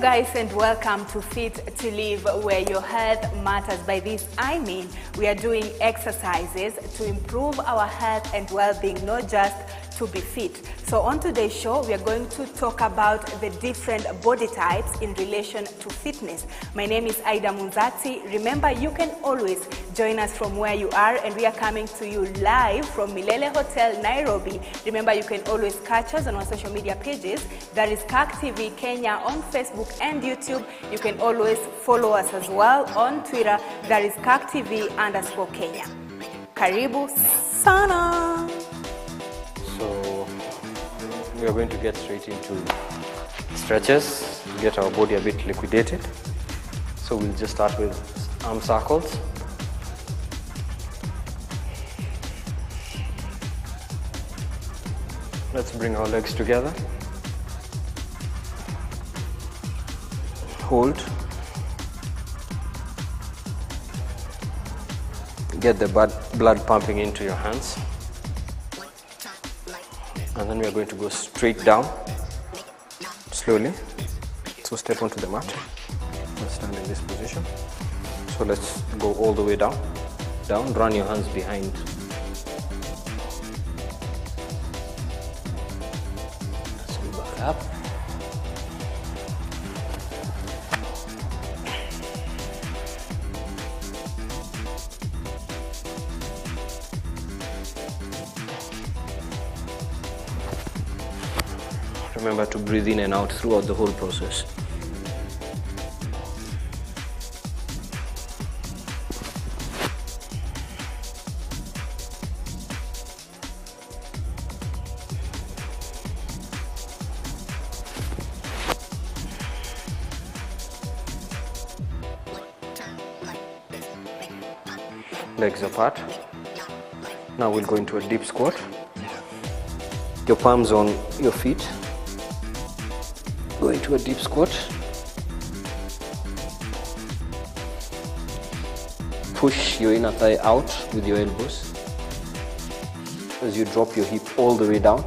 guys, and welcome to Fit to Live, where your health matters. By this I mean we are doing exercises to improve our health and well-being, not just to be fit. So on today's show, we are going to talk about the different body types in relation to fitness. My name is Aida Munzati. Remember, you can always join us from where you are, and we are coming to you live from Milele Hotel, Nairobi. Remember, you can always catch us on our social media pages. That is KAK TV Kenya on Facebook and YouTube. You can always follow us as well on Twitter. That is KAK TV_Kenya. Karibu sana. So we are going to get straight into stretches, get our body a bit liquidated. So we'll just start with arm circles. Let's bring our legs together. Hold. Get the blood pumping into your hands. And then we are going to go straight down, slowly. So step onto the mat. Let's stand in this position. So let's go all the way down. Down, run your hands behind. Let's go back up. Remember to breathe in and out throughout the whole process. Legs apart. Now we'll go into a deep squat. Your palms on your feet. Go into a deep squat. Push your inner thigh out with your elbows as you drop your hip all the way down.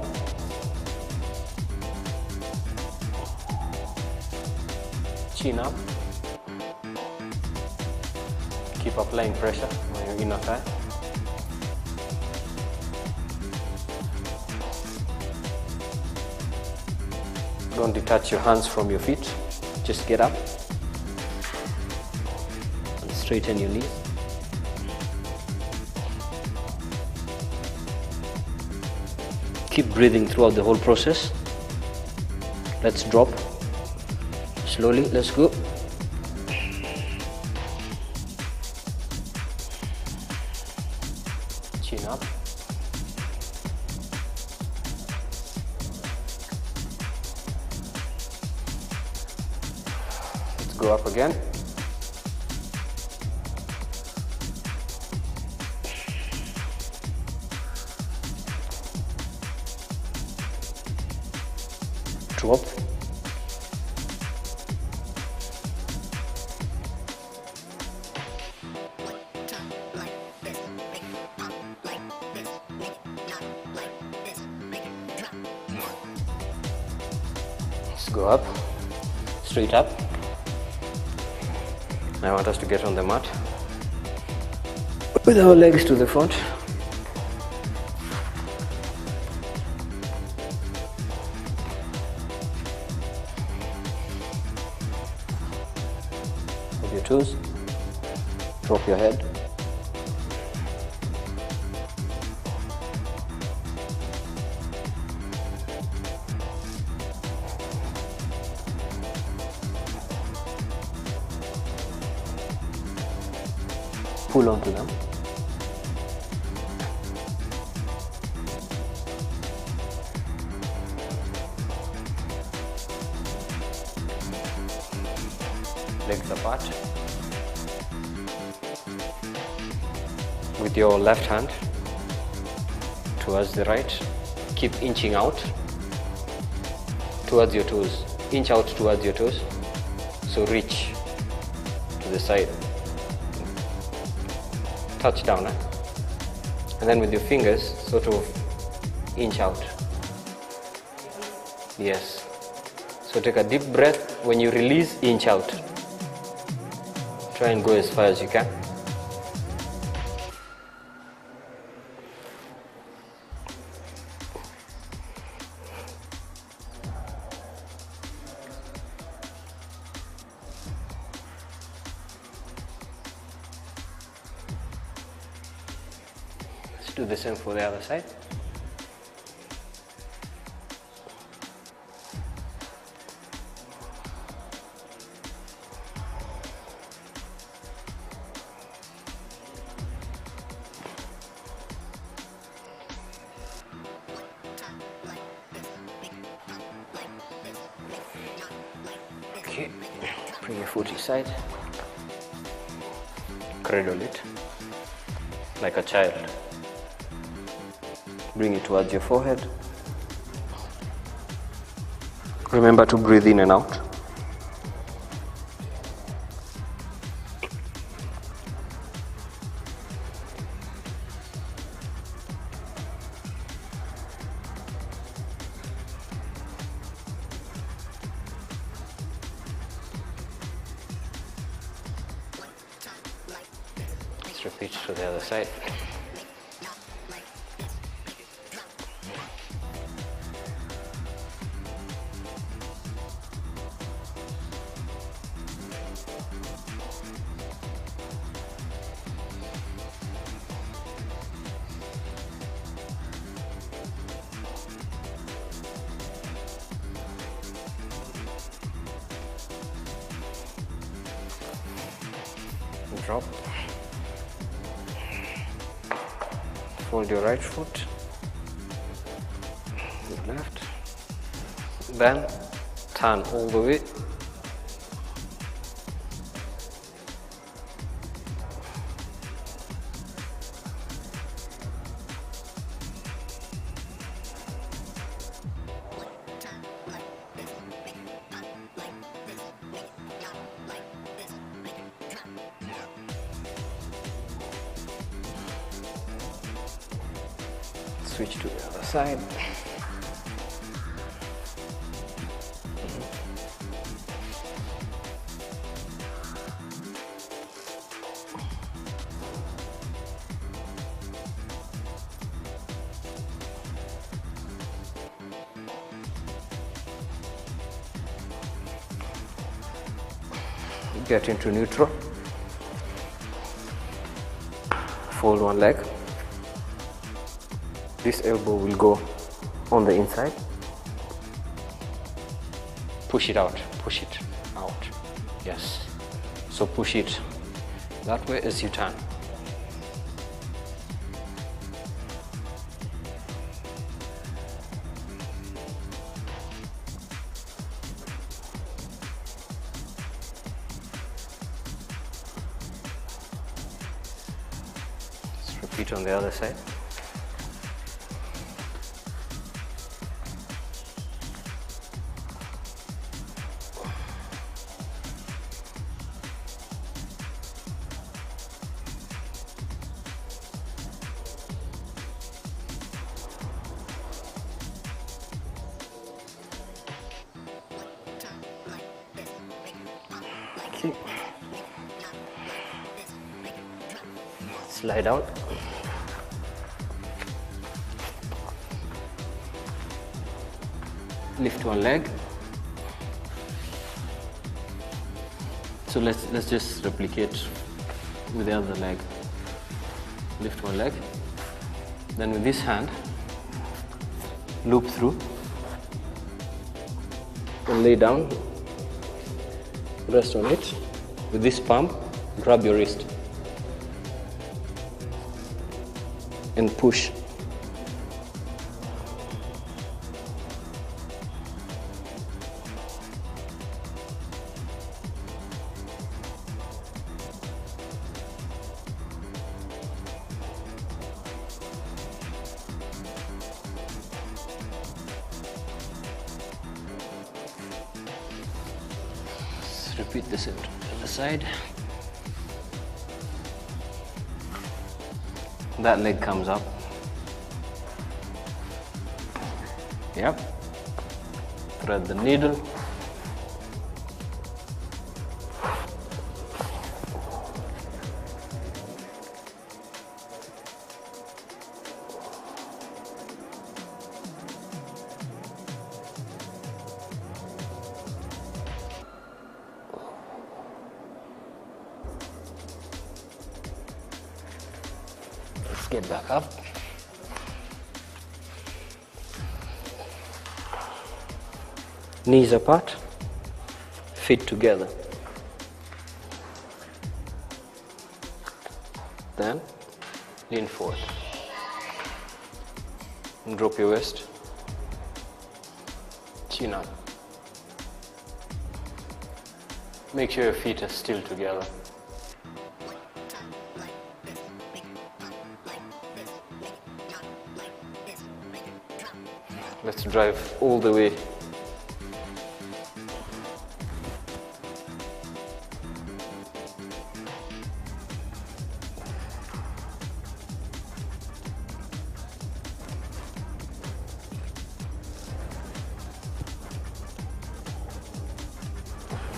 Chin up. Keep applying pressure on your inner thigh. Don't detach your hands from your feet. Just get up and straighten your knees. Keep breathing throughout the whole process. Let's drop. Slowly, let's go. Chin up. Go up again. Drop. Let's go up. Straight up. I want us to get on the mat with our legs to the front. With your toes, drop your head. Pull onto them. Legs apart. With your left hand towards the right, keep inching out towards your toes. Inch out towards your toes. So reach to the side. Touch down, and then with your fingers sort of inch out. Yes. So take a deep breath. When you release, inch out. Try and go as far as you can. Let's do the same for the other side. Okay, bring your foot inside, cradle it like a child. Bring it towards your forehead. Remember to breathe in and out. Let's repeat to the other side. Drop. Fold your right foot, your left, then turn all the way. Switch to the other side. Get into neutral. Fold one leg. This elbow will go on the inside. Push it out, push it out. Yes. So push it that way as you turn. Let's repeat on the other side. Slide out. Lift one leg. So let's just replicate with the other leg. Lift one leg. Then with this hand, loop through and lay down. Rest on it. With this palm, grab your wrist and push. Let's repeat this on the other side. That leg comes up. Yep. Thread the needle. Get back up. Knees apart, feet together. Then lean forward. And drop your waist. Chin up. Make sure your feet are still together. Let's drive all the way.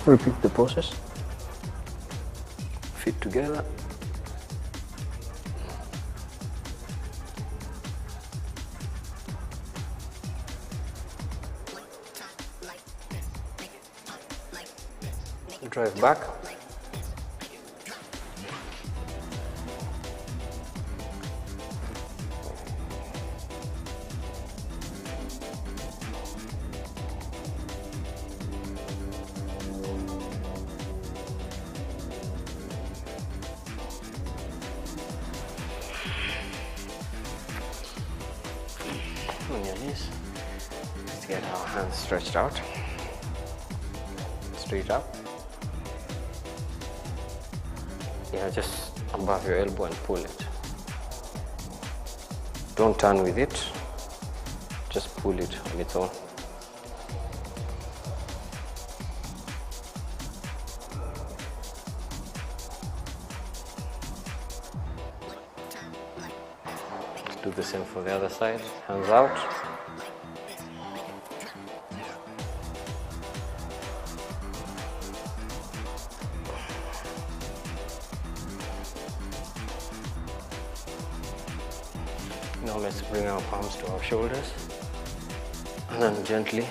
Repeat the process. Feet together. Drive back. On your knees. Let's get our hands stretched out. Straight up. Yeah, just above your elbow and pull it. Don't turn with it, just pull it on its own. Let's do the same for the other side, hands out. Now let's bring our palms to our shoulders and then gently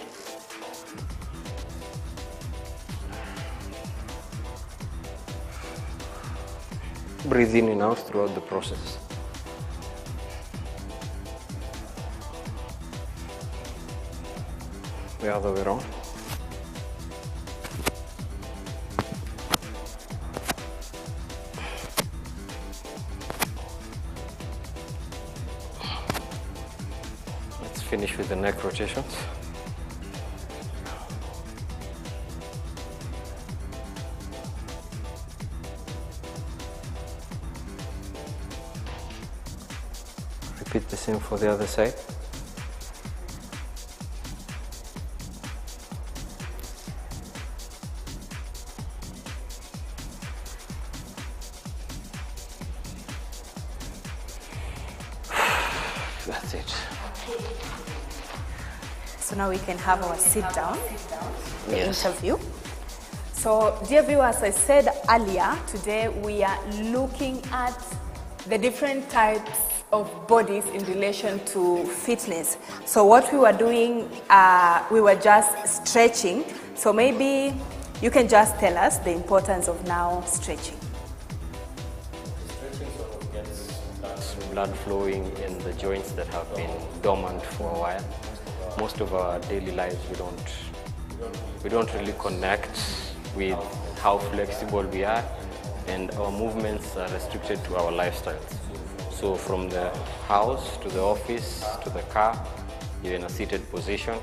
breathe in and out throughout the process. The other way around. Finish with the neck rotations. Repeat the same for the other side. That's it. So now we can have our sit down, the Yes. interview. So dear viewers, I said earlier, today we are looking at the different types of bodies in relation to fitness. So what we were doing, we were just stretching. So maybe you can just tell us the importance of now stretching. Stretching sort of gets blood flowing in the joints that have been dormant for a while. Most of our daily lives, we don't really connect with how flexible we are, and our movements are restricted to our lifestyles. So from the house to the office to the car, you're in a seated position.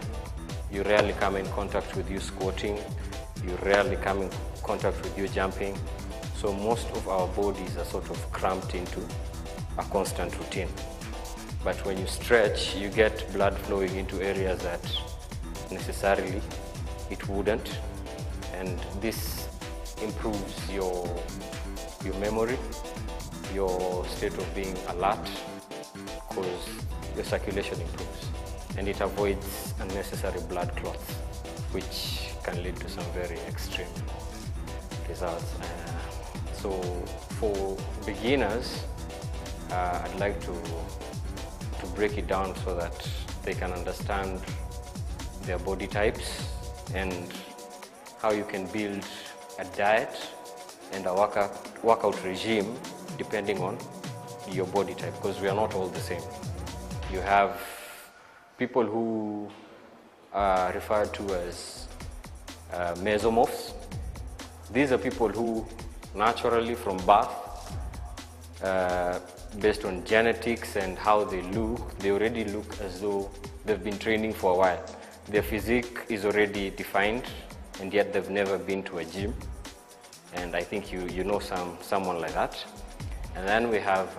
You rarely come in contact with you squatting. You rarely come in contact with you jumping. So most of our bodies are sort of cramped into a constant routine. But when you stretch, you get blood flowing into areas that necessarily it wouldn't. And this improves your memory, your state of being alert, because your circulation improves. And it avoids unnecessary blood clots, which can lead to some very extreme results. So for beginners, I'd like to break it down so that they can understand their body types and how you can build a diet and a workout regime depending on your body type, because we are not all the same. You have people who are referred to as mesomorphs. These are people who naturally from birth, based on genetics and how they look, they already look as though they've been training for a while. Their physique is already defined, and yet they've never been to a gym. And I think you know someone like that. And then we have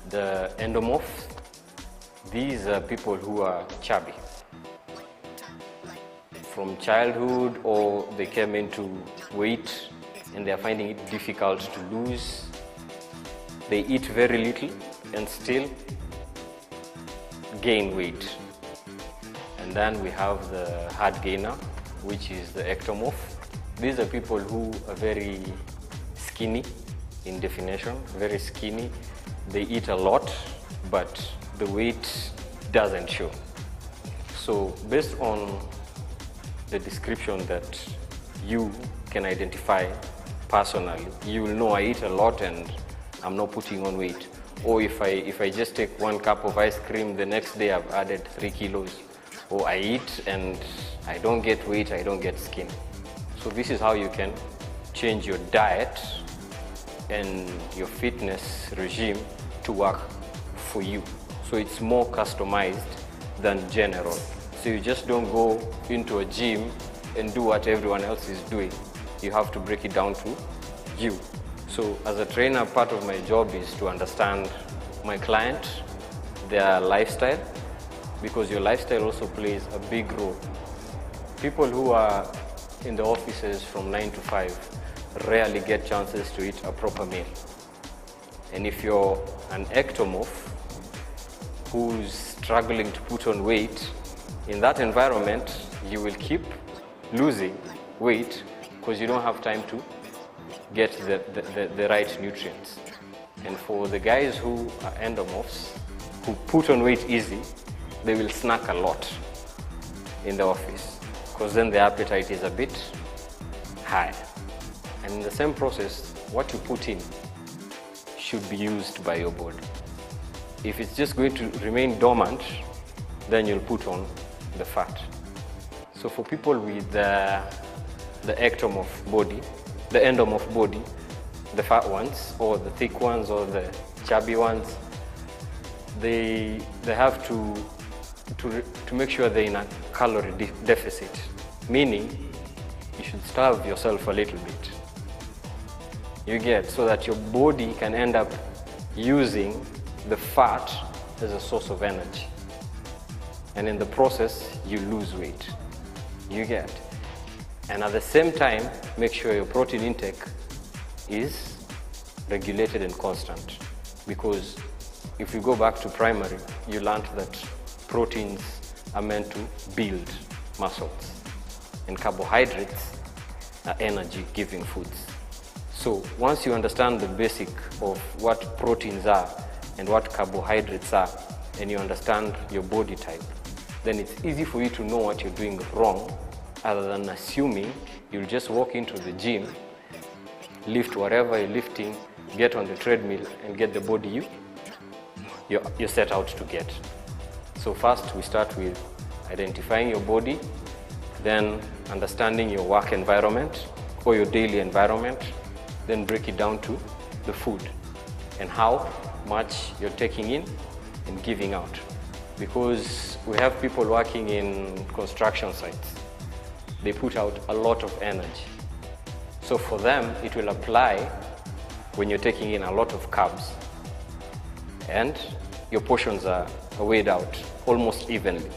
the endomorphs. These are people who are chubby from childhood, or they came into weight and they are finding it difficult to lose. They eat very little and still gain weight. And then we have the hard gainer, which is the ectomorph. These are people who are very skinny in definition, very skinny. They eat a lot, but the weight doesn't show. So based on the description that you can identify personally, you will know I eat a lot and I'm not putting on weight. Or if I just take 1 cup of ice cream, the next day I've added 3 kilos. Or I eat and I don't get weight, I don't get skin. So this is how you can change your diet and your fitness regime to work for you. So it's more customized than general. So you just don't go into a gym and do what everyone else is doing. You have to break it down to you. So as a trainer, part of my job is to understand my client, their lifestyle, because your lifestyle also plays a big role. People who are in the offices from 9 to 5 rarely get chances to eat a proper meal. And if you're an ectomorph who's struggling to put on weight, in that environment, you will keep losing weight because you don't have time to get the right nutrients. And for the guys who are endomorphs, who put on weight easy, they will snack a lot in the office because then the appetite is a bit high. And in the same process, what you put in should be used by your body. If it's just going to remain dormant, then you'll put on the fat. So for people with the ectomorph body, the endomorph body, the fat ones or the thick ones or the chubby ones, they have to make sure they're in a calorie deficit, meaning you should starve yourself a little bit. You get, so that your body can end up using the fat as a source of energy. And in the process, you lose weight. You get. And at the same time, make sure your protein intake is regulated and constant. Because if you go back to primary, you learned that proteins are meant to build muscles. And carbohydrates are energy-giving foods. So once you understand the basic of what proteins are and what carbohydrates are, and you understand your body type, then it's easy for you to know what you're doing wrong, other than assuming you'll just walk into the gym, lift whatever you're lifting, get on the treadmill, and get the body you're set out to get. So first we start with identifying your body, then understanding your work environment or your daily environment, then break it down to the food and how much you're taking in and giving out. Because we have people working in construction sites. They put out a lot of energy. So for them, it will apply when you're taking in a lot of carbs and your portions are weighed out almost evenly,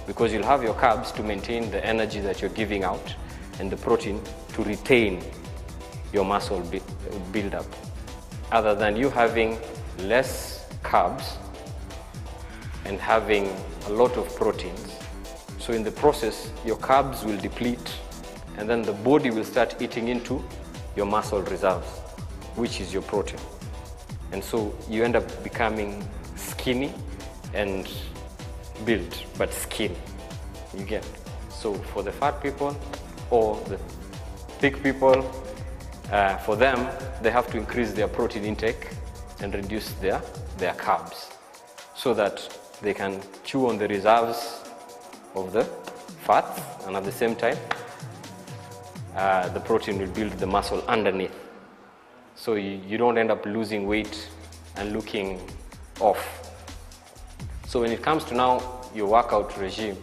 because you'll have your carbs to maintain the energy that you're giving out and the protein to retain your muscle build-up, other than you having less carbs and having a lot of proteins. So in the process, your carbs will deplete and then the body will start eating into your muscle reserves, which is your protein. And so you end up becoming skinny and built, but skinny, you get. So for the fat people or the thick people, for them, they have to increase their protein intake and reduce their carbs so that they can chew on the reserves of the fats, and at the same time the protein will build the muscle underneath. So you don't end up losing weight and looking off. So when it comes to now your workout regime,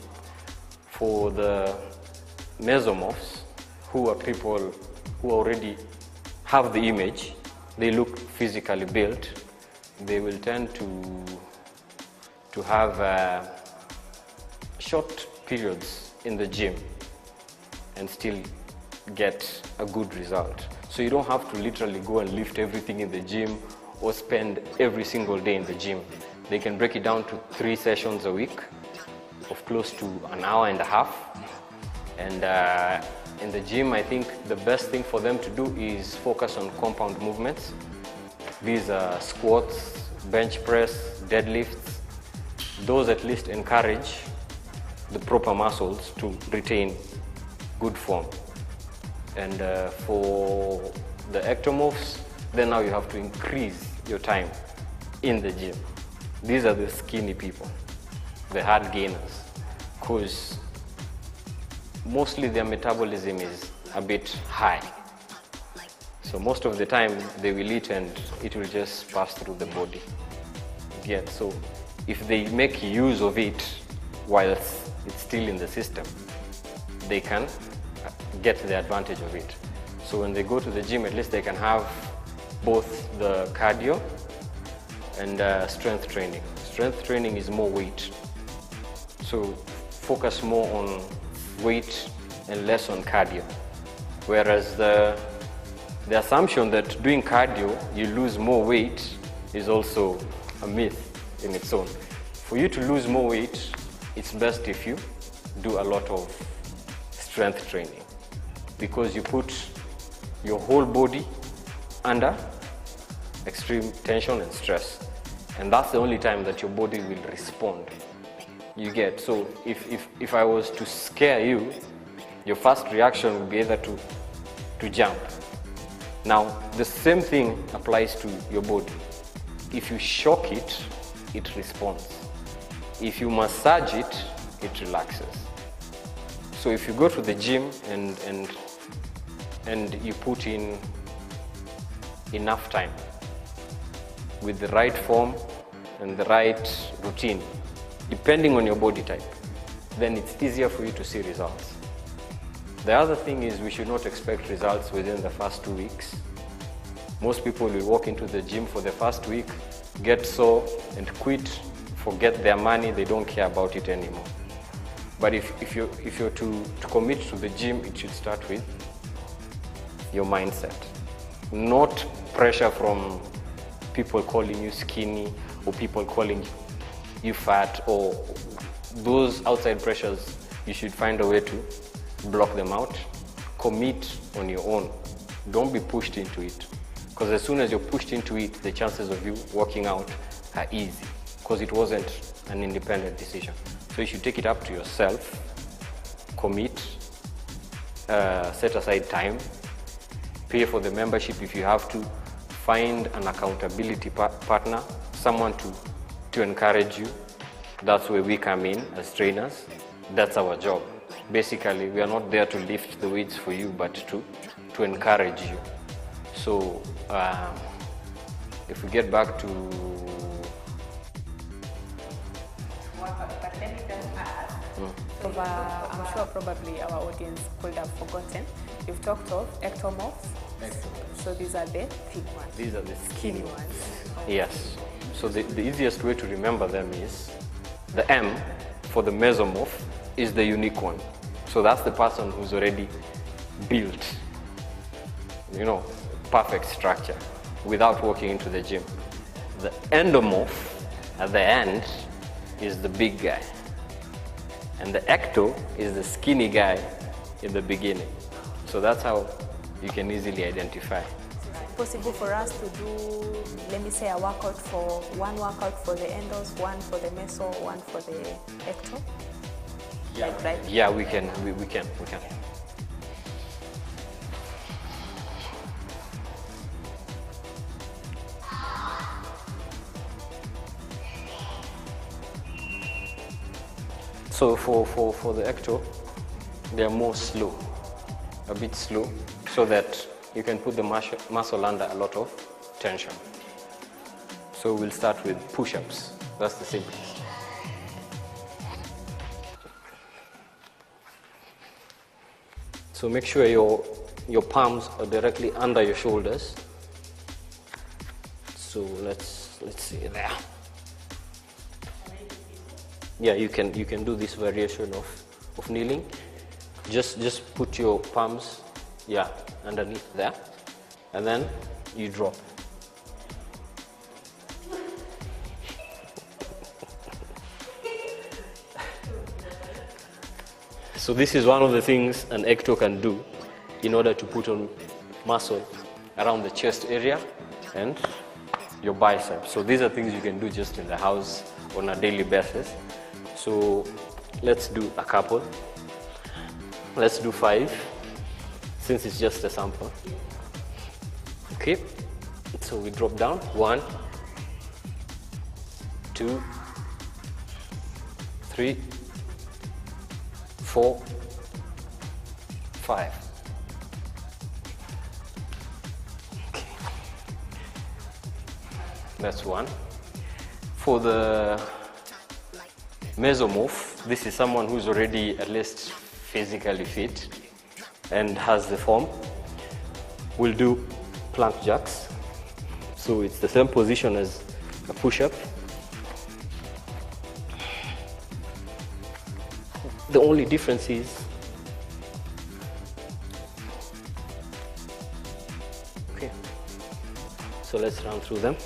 for the mesomorphs, who are people who already have the image, they look physically built, they will tend to have short periods in the gym and still get a good result. So you don't have to literally go and lift everything in the gym or spend every single day in the gym. They can break it down to 3 sessions a week of close to an hour and a half. And in the gym, I think the best thing for them to do is focus on compound movements. These are squats, bench press, deadlifts. Those at least encourage the proper muscles to retain good form. And for the ectomorphs, then now you have to increase your time in the gym. These are the skinny people, the hard gainers, because mostly their metabolism is a bit high. So most of the time they will eat and it will just pass through the body. Yeah, so if they make use of it whilst it's still in the system, they can get the advantage of it. So when they go to the gym, at least they can have both the cardio and strength training. Strength training is more weight. So focus more on weight and less on cardio. Whereas the assumption that doing cardio you lose more weight is also a myth in its own. For you to lose more weight, it's best if you do a lot of strength training, because you put your whole body under extreme tension and stress, and that's the only time that your body will respond. You get, so if I was to scare you, your first reaction would be either to jump. Now the same thing applies to your body. If you shock it, it responds. If you massage it, it relaxes. So if you go to the gym and you put in enough time with the right form and the right routine, depending on your body type, then it's easier for you to see results. The other thing is we should not expect results within the first 2 weeks. Most people will walk into the gym for the first week, get sore and quit, forget their money, they don't care about it anymore. But if you're to commit to the gym, it should start with your mindset. Not pressure from people calling you skinny or people calling you fat, or those outside pressures. You should find a way to block them out. Commit on your own. Don't be pushed into it, because as soon as you're pushed into it, the chances of you working out are easy, because it wasn't an independent decision. So you should take it up to yourself, commit, set aside time, pay for the membership if you have to, find an accountability partner, someone to encourage you. That's where we come in as trainers. That's our job. Basically, we are not there to lift the weights for you, but to encourage you. So if we get back to but let me just ask. I'm sure probably our audience could have forgotten. You've talked of ectomorphs. So these are the thick ones. These are the Skinny ones. Yes. So the easiest way to remember them is the M for the mesomorph is the unique one. So that's the person who's already built, perfect structure without walking into the gym. The endomorph at the end is the big guy. And the ecto is the skinny guy in the beginning. So that's how you can easily identify. Is it possible for us to do, let me say, a workout one workout for the endos, one for the meso, one for the ecto? Yeah, like, right? Yeah, we can. We can. So for the ecto, they are more slow, a bit slow, so that you can put the muscle under a lot of tension. So we'll start with push-ups. That's the simplest. So make sure your palms are directly under your shoulders. So let's see there. Yeah, you can do this variation of kneeling. Just put your palms, yeah, underneath there, and then you drop. So this is one of the things an ecto can do in order to put on muscle around the chest area and your biceps. So these are things you can do just in the house on a daily basis. So let's do a couple. Let's do 5, since it's just a sample. Okay, so we drop down. 1, 2, 3, 4, 5. Okay. That's 1. For the mesomorph, this is someone who's already at least physically fit and has the form. We'll do plank jacks. So it's the same position as a push-up. The only difference is okay. So let's run through them.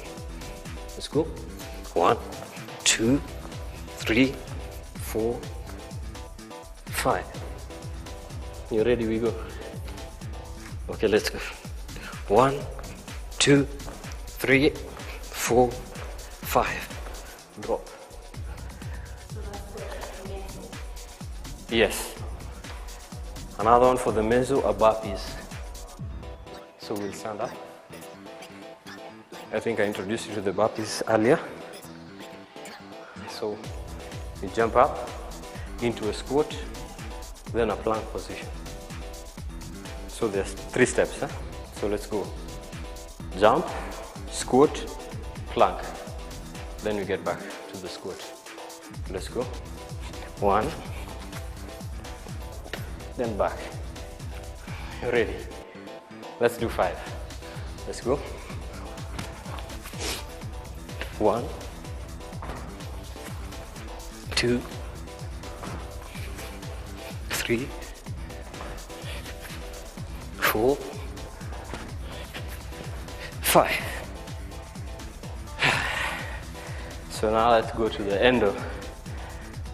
Let's go. 1, 2, 3, 4, 5. You ready? We go. Okay, let's go. 1, 2, 3, 4, 5. Drop. Yes. Another one for the meso are burpees. So we'll stand up. I think I introduced you to the burpees earlier. So you jump up into a squat, then a plank position. So there's 3 steps. Huh? So let's go. Jump, squat, plank. Then we get back to the squat. Let's go. 1. Then back. You're ready. Let's do 5. Let's go. 1, 2, 3, 4, 5. So now let's go to the endo.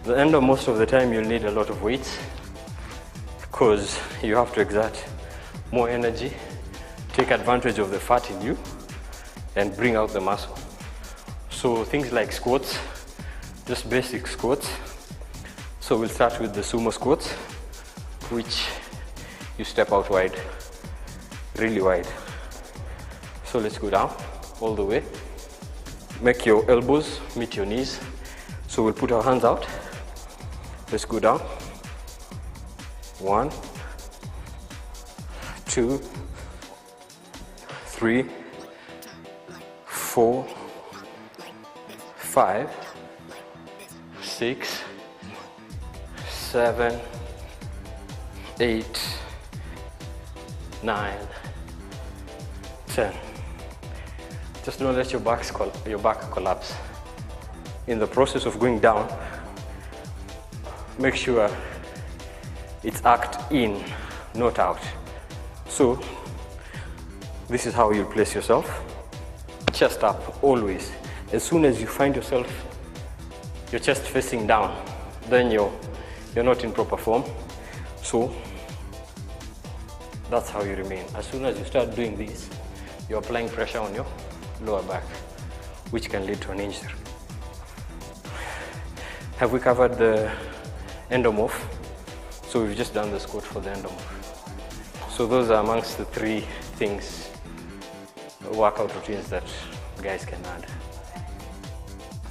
The endo, most of the time you'll need a lot of weights because you have to exert more energy, take advantage of the fat in you, and bring out the muscle. So things like squats, just basic squats. So we'll start with the sumo squats, which you step out wide, really wide. So let's go down all the way. Make your elbows meet your knees. So we'll put our hands out. Let's go down. 1, 2, 3, 4, 5, 6, 7, 8, 9, 10. Just don't let your back collapse. In the process of going down, make sure it's arched in, not out. So this is how you place yourself. Chest up, always. As soon as you find yourself, your chest facing down, then you're not in proper form. So that's how you remain. As soon as you start doing this, you're applying pressure on your lower back, which can lead to an injury. Have we covered the endomorph? So we've just done the squat for the endomorph. So those are amongst the 3 things, workout routines that guys can add.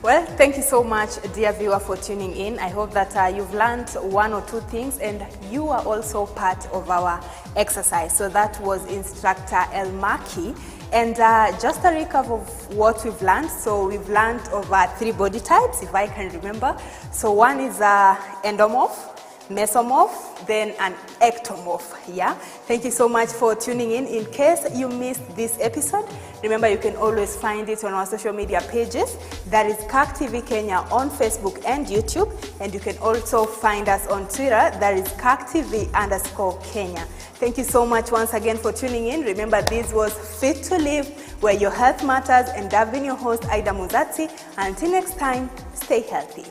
Well, thank you so much, dear viewer, for tuning in. I hope that you've learned one or two things and you are also part of our exercise. So that was Instructor Elmaki. And just a recap of what we've learned. So we've learned over 3 body types, if I can remember. So one is endomorph, mesomorph, then an ectomorph. Yeah. Thank you so much for tuning in. In case you missed this episode, remember you can always find it on our social media pages. That is KAK TV Kenya on Facebook and YouTube. And you can also find us on Twitter. That is KAK TV_Kenya. Thank you so much once again for tuning in. Remember, this was Fit to Live, where your health matters. And I've been your host, Aida Muzatsi. Until next time, stay healthy.